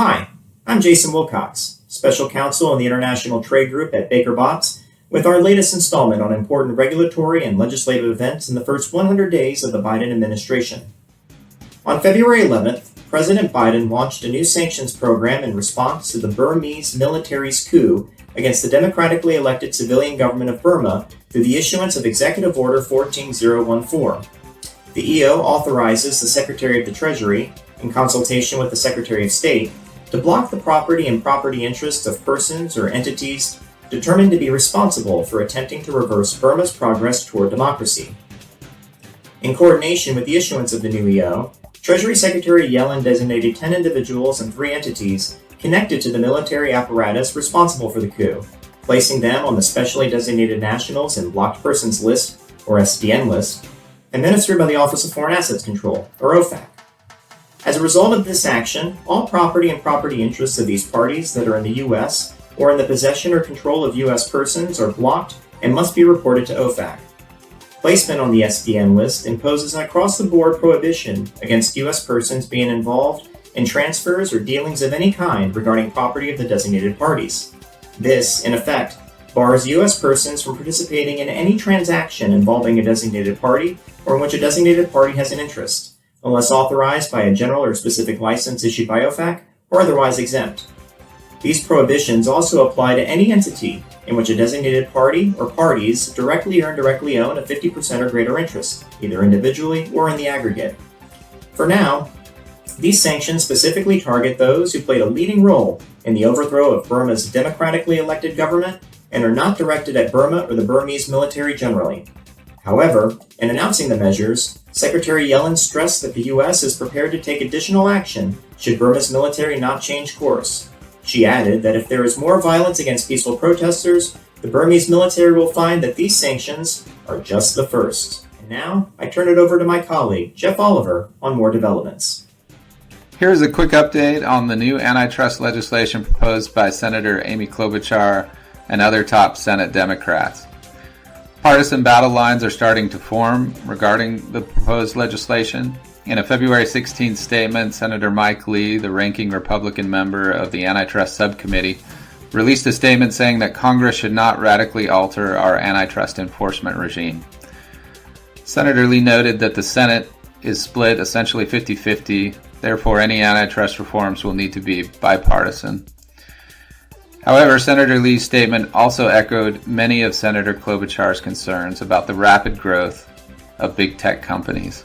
Hi, I'm Jason Wilcox, Special Counsel in the International Trade Group at Baker Botts, with our latest installment on important regulatory and legislative events in the first 100 days of the Biden administration. On February 11th, President Biden launched a new sanctions program in response to the Burmese military's coup against the democratically elected civilian government of Burma through the issuance of Executive Order 14014. The EO authorizes the Secretary of the Treasury, in consultation with the Secretary of State, to block the property and property interests of persons or entities determined to be responsible for attempting to reverse Burma's progress toward democracy. In coordination with the issuance of the new EO, Treasury Secretary Yellen designated 10 individuals and 3 entities connected to the military apparatus responsible for the coup, placing them on the Specially Designated Nationals and Blocked Persons List, or SDN list, administered by the Office of Foreign Assets Control, or OFAC. As a result of this action, all property and property interests of these parties that are in the U.S. or in the possession or control of U.S. persons are blocked and must be reported to OFAC. Placement on the SDN list imposes an across-the-board prohibition against U.S. persons being involved in transfers or dealings of any kind regarding property of the designated parties. This, in effect, bars U.S. persons from participating in any transaction involving a designated party or in which a designated party has an interest, unless authorized by a general or specific license issued by OFAC or otherwise exempt. These prohibitions also apply to any entity in which a designated party or parties directly or indirectly own a 50% or greater interest, either individually or in the aggregate. For now, these sanctions specifically target those who played a leading role in the overthrow of Burma's democratically elected government and are not directed at Burma or the Burmese military generally. However, in announcing the measures, Secretary Yellen stressed that the U.S. is prepared to take additional action should Burma's military not change course. She added that if there is more violence against peaceful protesters, the Burmese military will find that these sanctions are just the first. And now, I turn it over to my colleague, Jeff Oliver, on more developments. Here's a quick update on the new antitrust legislation proposed by Senator Amy Klobucher and other top Senate Democrats. Partisan battle lines are starting to form regarding the proposed legislation. In a February 16th statement, Senator Mike Lee, the ranking Republican member of the Antitrust Subcommittee, released a statement saying that Congress should not radically alter our antitrust enforcement regime. Senator Lee noted that the Senate is split essentially 50-50, therefore any antitrust reforms will need to be bipartisan. However, Senator Lee's statement also echoed many of Senator Klobuchar's concerns about the rapid growth of big tech companies.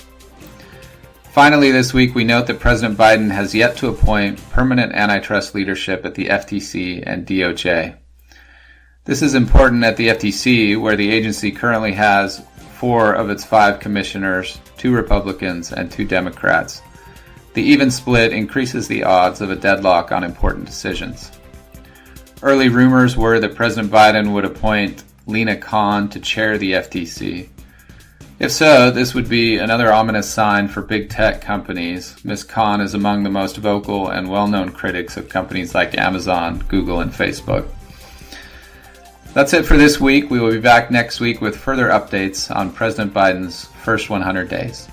Finally, this week we note that President Biden has yet to appoint permanent antitrust leadership at the FTC and DOJ. This is important at the FTC, where the agency currently has 4 of its 5 commissioners, 2 Republicans and 2 Democrats. The even split increases the odds of a deadlock on important decisions. Early rumors were that President Biden would appoint Lina Khan to chair the FTC. If so, this would be another ominous sign for big tech companies. Ms. Khan is among the most vocal and well-known critics of companies like Amazon, Google, and Facebook. That's it for this week. We will be back next week with further updates on President Biden's first 100 days.